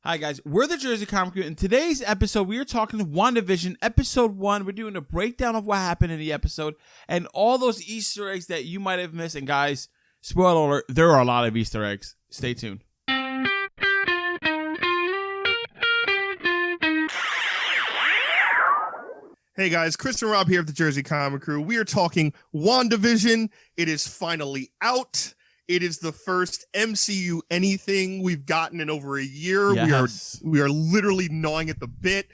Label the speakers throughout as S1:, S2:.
S1: Hi guys, we're the Jersey Comic Crew. In today's episode, we are talking WandaVision, episode 1. We're doing a breakdown of what happened in the episode and all those Easter eggs that you might have missed. And guys, spoiler alert, there are a lot of Easter eggs. Stay tuned.
S2: Hey guys, Chris and Rob here of the Jersey Comic Crew. We are talking WandaVision. It is finally out. It is the first MCU anything we've gotten in over a year.
S1: Yes.
S2: We are literally gnawing at the bit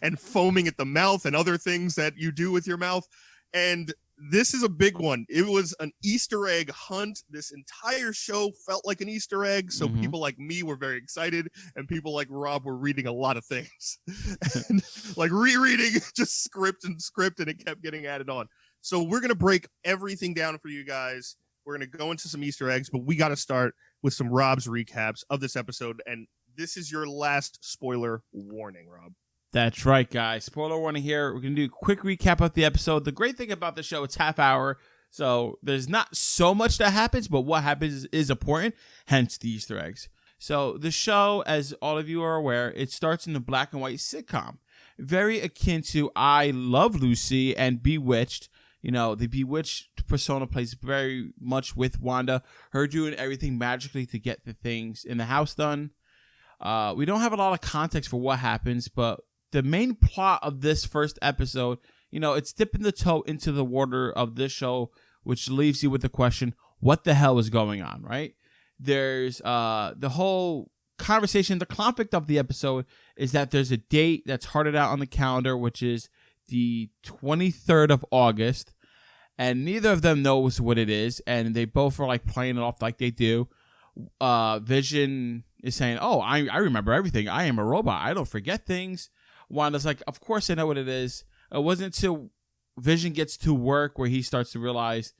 S2: and foaming at the mouth and other things that you do with your mouth. And this is a big one. It was an Easter egg hunt. This entire show felt like an Easter egg. So people like me were very excited, and people like Rob were reading a lot of things and like rereading just script, and it kept getting added on. So we're going to break everything down for you guys. We're going to go into some Easter eggs, but we got to start with some Rob's recaps of this episode. And this is your last spoiler warning, Rob.
S1: That's right, guys. Spoiler warning here. We're going to do a quick recap of the episode. The great thing about the show, it's half hour, so there's not so much that happens, but what happens is important, hence the Easter eggs. So the show, as all of you are aware, it starts in the black and white sitcom, very akin to I Love Lucy and Bewitched. You know, the Bewitched persona plays very much with Wanda, her doing everything magically to get the things in the house done. We don't have a lot of context for what happens, but the main plot of this first episode, you know, it's dipping the toe into the water of this show, which leaves you with the question, what the hell is going on, right? There's the whole conversation, the conflict of the episode is that there's a date that's hearted out on the calendar, which is the 23rd of August, and neither of them knows what it is, and they both are like playing it off like they do. Vision is saying, oh, I remember everything. I am a robot. I don't forget things. Wanda's like, of course I know what it is. It wasn't until Vision gets to work where he starts to realize,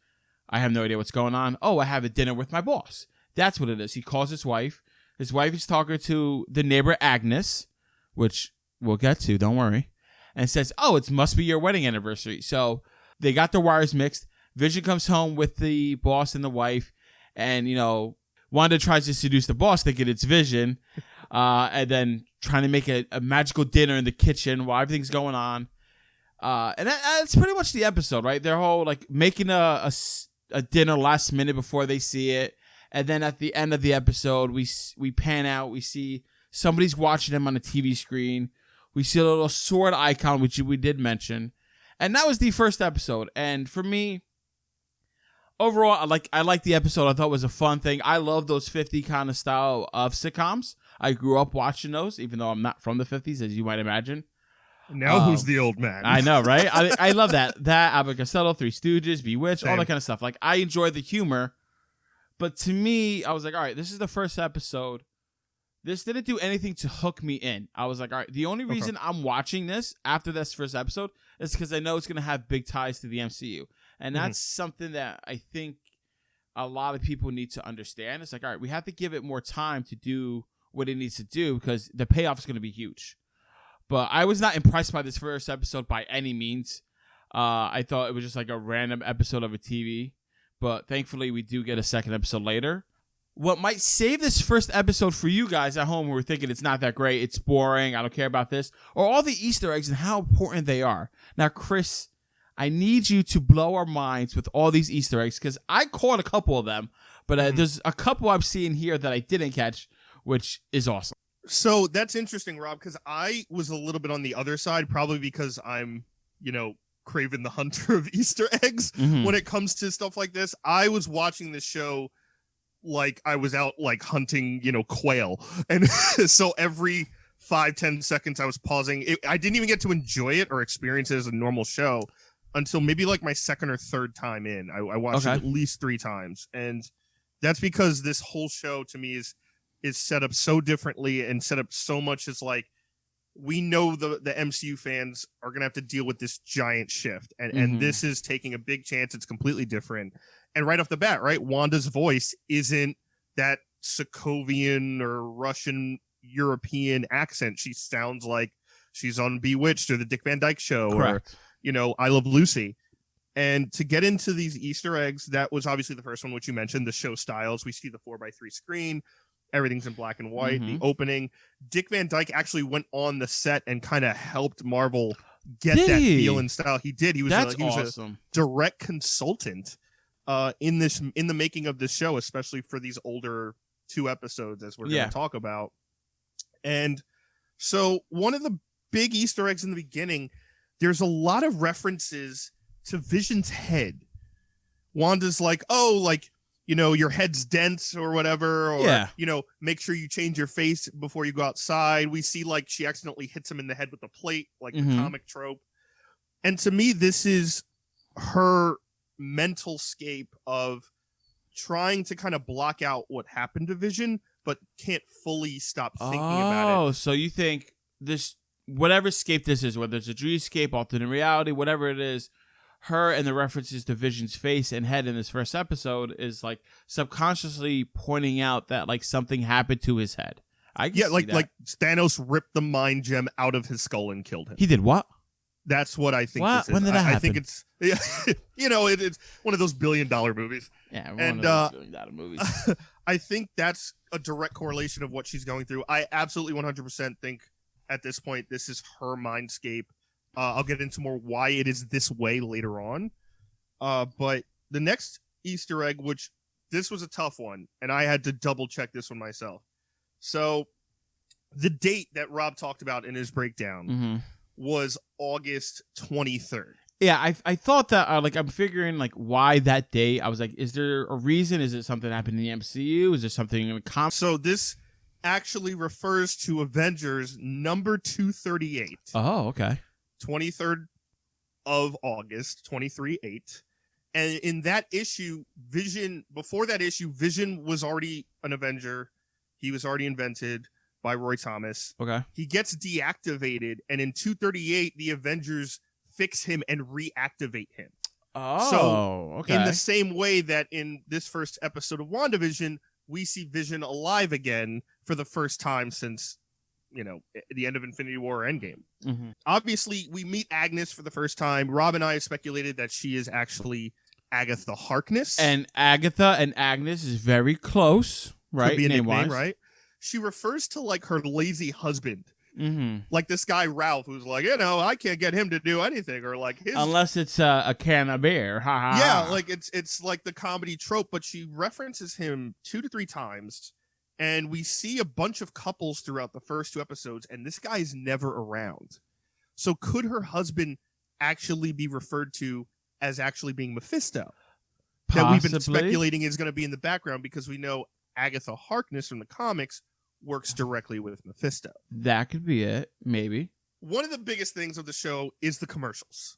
S1: I have no idea what's going on. Oh, I have a dinner with my boss. That's what it is. He calls his wife. His wife is talking to the neighbor Agnes, which we'll get to, don't worry, and says, oh, it must be your wedding anniversary. So they got their wires mixed. Vision comes home with the boss and the wife, and, you know, Wanda tries to seduce the boss thinking it's Vision, and then trying to make a magical dinner in the kitchen while everything's going on. And that's pretty much the episode, right? They're all like making a dinner last minute before they see it. And then at the end of the episode, we pan out. We see somebody's watching them on a TV screen. We see a little sword icon, which we did mention. And that was the first episode. And for me, overall, I like the episode. I thought it was a fun thing. I love those 50 kind of style of sitcoms. I grew up watching those, even though I'm not from the 50s, as you might imagine.
S2: Now who's the old man?
S1: I know, right? I love that. That, Abbott Costello, Three Stooges, Bewitched, all that kind of stuff. Like, I enjoy the humor. But to me, I was like, all right, this is the first episode. This didn't do anything to hook me in. I was like, all right, the only reason I'm watching this after this first episode is because I know it's going to have big ties to the MCU. And that's something that I think a lot of people need to understand. It's like, all right, we have to give it more time to do what it needs to do because the payoff is going to be huge. But I was not impressed by this first episode by any means. I thought it was just like a random episode of a TV. But thankfully, we do get a second episode later. What might save this first episode for you guys at home who are thinking it's not that great, it's boring, I don't care about this, or all the Easter eggs and how important they are. Now, Chris, I need you to blow our minds with all these Easter eggs because I caught a couple of them, but there's a couple I'm seeing here that I didn't catch, which is awesome.
S2: So that's interesting, Rob, because I was a little bit on the other side, probably because I'm, you know, Craven the Hunter of Easter eggs when it comes to stuff like this. I was watching this show like I was out like hunting, you know, quail. And so every 5-10 seconds I was pausing. I didn't even get to enjoy it or experience it as a normal show until maybe like my second or third time in. I watched it at least 3 times. And that's because this whole show to me is set up so differently and set up so much as like, we know the MCU fans are going to have to deal with this giant shift. And this is taking a big chance. It's completely different. And right off the bat, right, Wanda's voice isn't that Sokovian or Russian European accent. She sounds like she's on Bewitched or the Dick Van Dyke Show. Correct. Or, you know, I Love Lucy. And to get into these Easter eggs, that was obviously the first one, which you mentioned, the show styles. We see the 4x3 screen. everything's in black and white.
S1: Mm-hmm.
S2: The opening, Dick Van Dyke actually went on the set and kind of helped Marvel get
S1: Did
S2: that
S1: he?
S2: feel and style. He did. He was
S1: awesome.
S2: a direct consultant in the making of this show, especially for these older 2 episodes, as we're going to talk about. And so one of the big Easter eggs in the beginning, there's a lot of references to Vision's head. Wanda's like, oh, like, you know, your head's dense or whatever, or, you know, make sure you change your face before you go outside. We see like she accidentally hits him in the head with a plate, like the comic trope. And to me, this is her mental scape of trying to kind of block out what happened to Vision, but can't fully stop thinking about it.
S1: Oh, so you think this, whatever escape this is, whether it's a dream escape, alternate reality, whatever it is, her and the references to Vision's face and head in this first episode is like subconsciously pointing out that like something happened to his head. I can see
S2: like
S1: that.
S2: like Thanos ripped the mind gem out of his skull and killed him.
S1: He did what?
S2: That's what I think.
S1: What?
S2: This is.
S1: When did that happen?
S2: I think it's you know, it's one of those $1 billion movies.
S1: Yeah, one of those $1 billion movies.
S2: I think that's a direct correlation of what she's going through. I absolutely 100% think at this point this is her mindscape. I'll get into more why it is this way later on. But the next Easter egg, which this was a tough one, and I had to double check this one myself. So the date that Rob talked about in his breakdown was August 23rd.
S1: Yeah, I thought that, like, I'm figuring, like, why that date? I was like, is there a reason? Is it something that happened in the MCU? Is there something in the comics?
S2: So this actually refers to Avengers number 238.
S1: Oh, okay.
S2: 23rd of August, 23/8. And in that issue, before that issue, Vision was already an Avenger. He was already invented by Roy Thomas.
S1: Okay.
S2: He gets deactivated, and in 238, the Avengers fix him and reactivate him.
S1: Oh,
S2: so,
S1: okay.
S2: in the same way that in this first episode of WandaVision, we see Vision alive again for the first time since, you know, the end of Infinity War or Endgame. Obviously, we meet Agnes for the first time. Rob and I have speculated that she is actually Agatha Harkness.
S1: And Agatha and Agnes is very close, right?
S2: Could be a nickname,
S1: Name-wise.
S2: right? She refers to like her lazy husband. Like this guy Ralph, who's like, you know, I can't get him to do anything, or like his,
S1: unless it's a can of beer. Ha ha.
S2: Yeah, like it's like the comedy trope, but she references him 2 to 3 times, and we see a bunch of couples throughout the first 2 episodes, and this guy's never around. So could her husband actually be referred to as actually being Mephisto?
S1: Possibly.
S2: That we've been speculating is going to be in the background, because we know Agatha Harkness from the comics works directly with Mephisto.
S1: That could be it, maybe.
S2: One of the biggest things of the show is the commercials.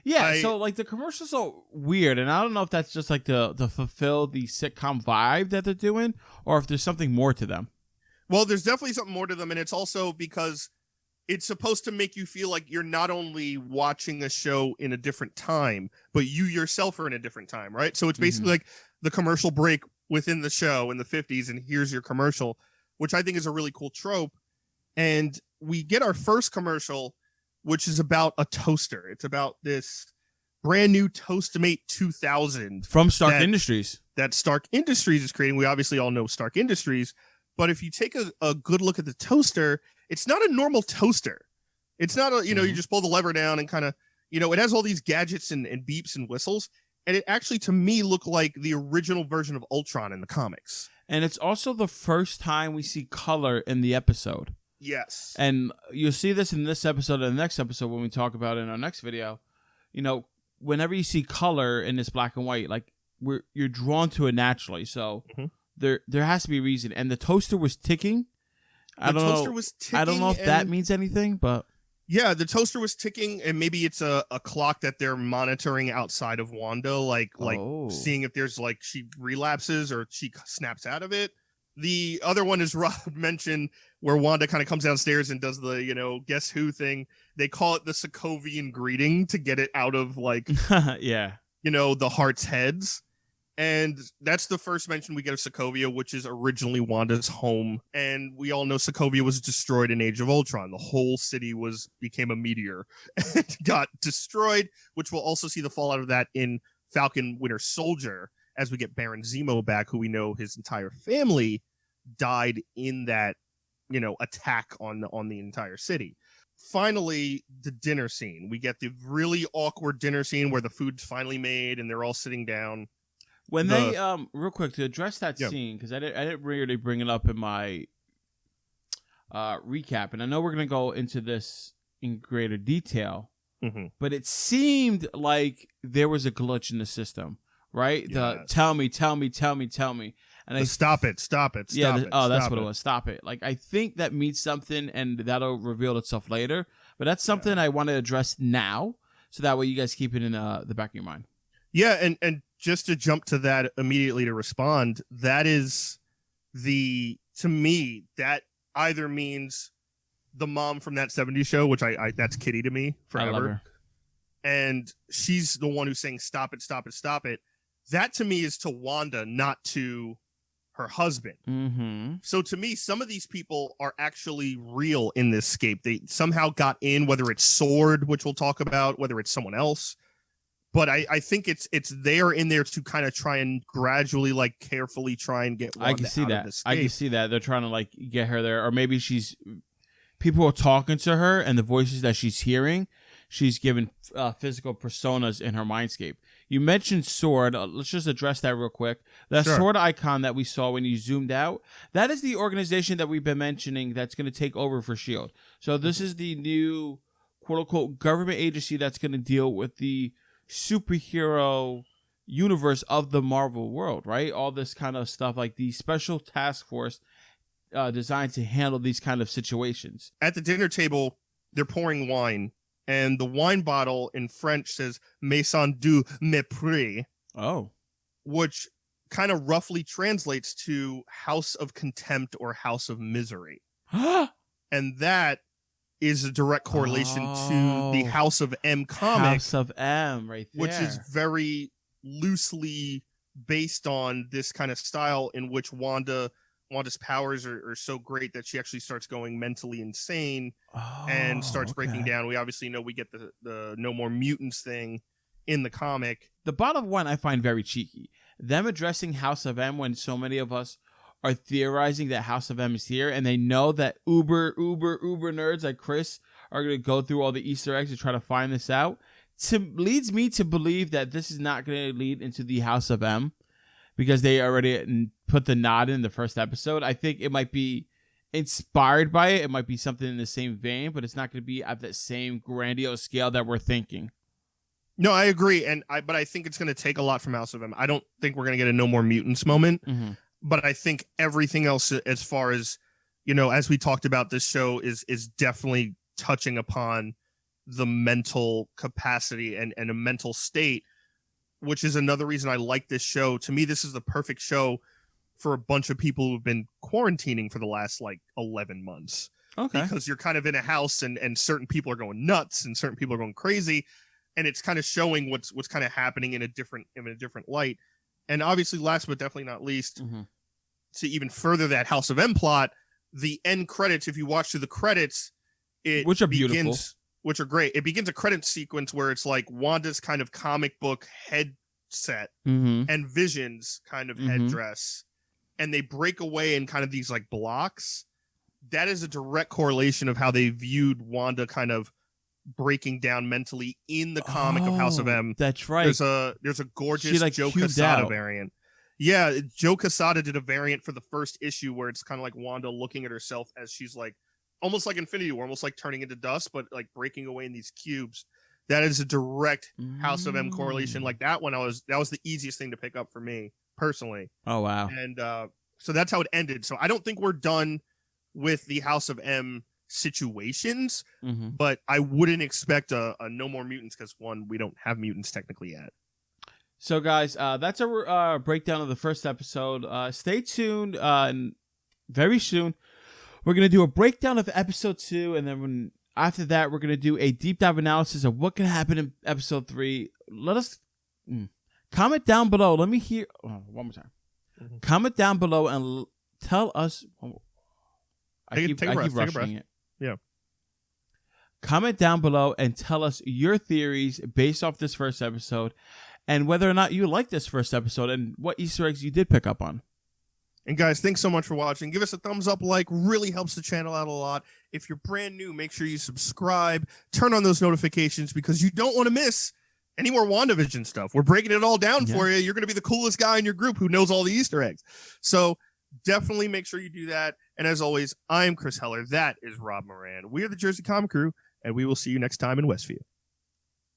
S1: Yeah, so like the commercials are weird, and I don't know if that's just like to fulfill the sitcom vibe that they're doing, or if there's something more to them.
S2: Well, there's definitely something more to them, and it's also because it's supposed to make you feel like you're not only watching a show in a different time, but you yourself are in a different time, right? So it's basically like the commercial break within the show in the 50s, and here's your commercial, which I think is a really cool trope. And we get our first commercial, which is about a toaster. It's about this brand new Toastmate 2000
S1: from Stark Industries.
S2: That Stark Industries is creating. We obviously all know Stark Industries, but if you take a good look at the toaster, it's not a normal toaster. It's not a, you know, you just pull the lever down and kind of, you know, it has all these gadgets and beeps and whistles. And it actually, to me, looked like the original version of Ultron in the comics.
S1: And it's also the first time we see color in the episode.
S2: Yes.
S1: And you'll see this in this episode and the next episode when we talk about it in our next video. You know, whenever you see color in this black and white, like you're drawn to it naturally. So there has to be a reason. And the toaster was ticking. I don't know if that means anything, but
S2: yeah, the toaster was ticking, and maybe it's a clock that they're monitoring outside of Wanda, like seeing if there's like she relapses or she snaps out of it. The other one is Rob mentioned, where Wanda kind of comes downstairs and does the, you know, guess who thing. They call it the Sokovian greeting to get it out of like,
S1: yeah,
S2: you know, the heart's heads. And that's the first mention we get of Sokovia, which is originally Wanda's home. And we all know Sokovia was destroyed in Age of Ultron. The whole city became a meteor and got destroyed, which we'll also see the fallout of that in Falcon Winter Soldier, as we get Baron Zemo back, who we know his entire family died in that, attack on the entire city. Finally, the dinner scene. We get the really awkward dinner scene where the food's finally made and they're all sitting down.
S1: When they real quick to address that
S2: Yeah.
S1: scene, because I didn't really bring it up in my recap, and I know we're gonna go into this in greater detail, but it seemed like there was a glitch in the system, right?
S2: Yes.
S1: The tell me, and
S2: stop it.
S1: Yeah, that's what
S2: it
S1: it was. Stop it. Like I think that means something, and that'll reveal itself later. But that's something I want to address now, so that way you guys keep it in the back of your mind.
S2: Yeah, and just to jump to that immediately to respond, that is to me, that either means the mom from that 70s show, which I that's Kitty to me forever.
S1: I love her.
S2: And she's the one who's saying, stop it, stop it, stop it. That to me is to Wanda, not to her husband.
S1: Mm-hmm.
S2: So to me, some of these people are actually real in this scape. They somehow got in, whether it's Sword, which we'll talk about, whether it's someone else. But I think it's they're in there to kind of try and gradually, like, carefully try and get Wanda
S1: I can see
S2: out
S1: that.
S2: of the
S1: I can see that they're trying to like get her there, or maybe people are talking to her, and the voices that she's hearing, she's given physical personas in her mindscape. You mentioned Sword. Let's just address that real quick. That Sword icon that we saw when you zoomed out, that is the organization that we've been mentioning that's going to take over for S.H.I.E.L.D. So this is the new quote-unquote government agency that's going to deal with the superhero universe of the Marvel world, right? All this kind of stuff, like the special task force designed to handle these kind of situations.
S2: At the dinner table, they're pouring wine, and the wine bottle in French says Maison du Mépris.
S1: Oh.
S2: Which kind of roughly translates to House of Contempt or House of Misery. And that is a direct correlation to the House of M comic.
S1: House of M, right there.
S2: Which is very loosely based on this kind of style in which Wanda's powers are so great that she actually starts going mentally insane and starts breaking down. We obviously know we get the No More Mutants thing in the comic.
S1: The bottom one I find very cheeky. Them addressing House of M when so many of us are theorizing that House of M is here, and they know that uber nerds like Chris are going to go through all the Easter eggs to try to find this out. Leads me to believe that this is not going to lead into the House of M, because they already put the nod in the first episode. I think it might be inspired by it. It might be something in the same vein, but it's not going to be at that same grandiose scale that we're thinking.
S2: No, I agree, but I think it's going to take a lot from House of M. I don't think we're going to get a No More Mutants moment, but I think everything else, as far as, as we talked about, this show is definitely touching upon the mental capacity and a mental state, which is another reason I like this show. To me, this is the perfect show for a bunch of people who've been quarantining for the last 11 months.
S1: Okay.
S2: Because you're kind of in a house and certain people are going nuts and certain people are going crazy. And it's kind of showing what's kind of happening in a different light. And obviously, last but definitely not least, to even further that House of M plot, the end credits, if you watch through the credits,
S1: which are beautiful,
S2: which are great. It begins a credit sequence where it's like Wanda's kind of comic book headset and Vision's kind of headdress, and they break away in kind of these blocks. That is a direct correlation of how they viewed Wanda kind of breaking down mentally in the comic of House of M.
S1: That's right.
S2: There's a gorgeous Joe Quesada variant. Yeah, Joe Quesada did a variant for the first issue where it's kind of like Wanda looking at herself as she's almost like Infinity War, almost like turning into dust, but breaking away in these cubes. That is a direct House of M correlation. That one, that was the easiest thing to pick up for me personally.
S1: Oh wow!
S2: And so that's how it ended. So I don't think we're done with the House of M situations, but I wouldn't expect a No More Mutants because, one, we don't have mutants technically yet.
S1: So guys, that's a breakdown of the first episode. Stay tuned, and very soon we're going to do a breakdown of episode 2, and then after that we're going to do a deep dive analysis of what could happen in episode 3. Let us comment down below. Let me hear one more time. Comment down below and tell us. I keep rushing it.
S2: Yeah.
S1: Comment down below and tell us your theories based off this first episode, and whether or not you like this first episode and what Easter eggs you did pick up on.
S2: And guys, thanks so much for watching. Give us a thumbs up, really helps the channel out a lot. If you're brand new, make sure you subscribe, turn on those notifications because you don't want to miss any more WandaVision stuff. We're breaking it all down for you. You're going to be the coolest guy in your group who knows all the Easter eggs. So definitely make sure you do that. And as always, I'm Chris Heller. That is Rob Moran. We are the Jersey Comic Crew, and we will see you next time in Westview.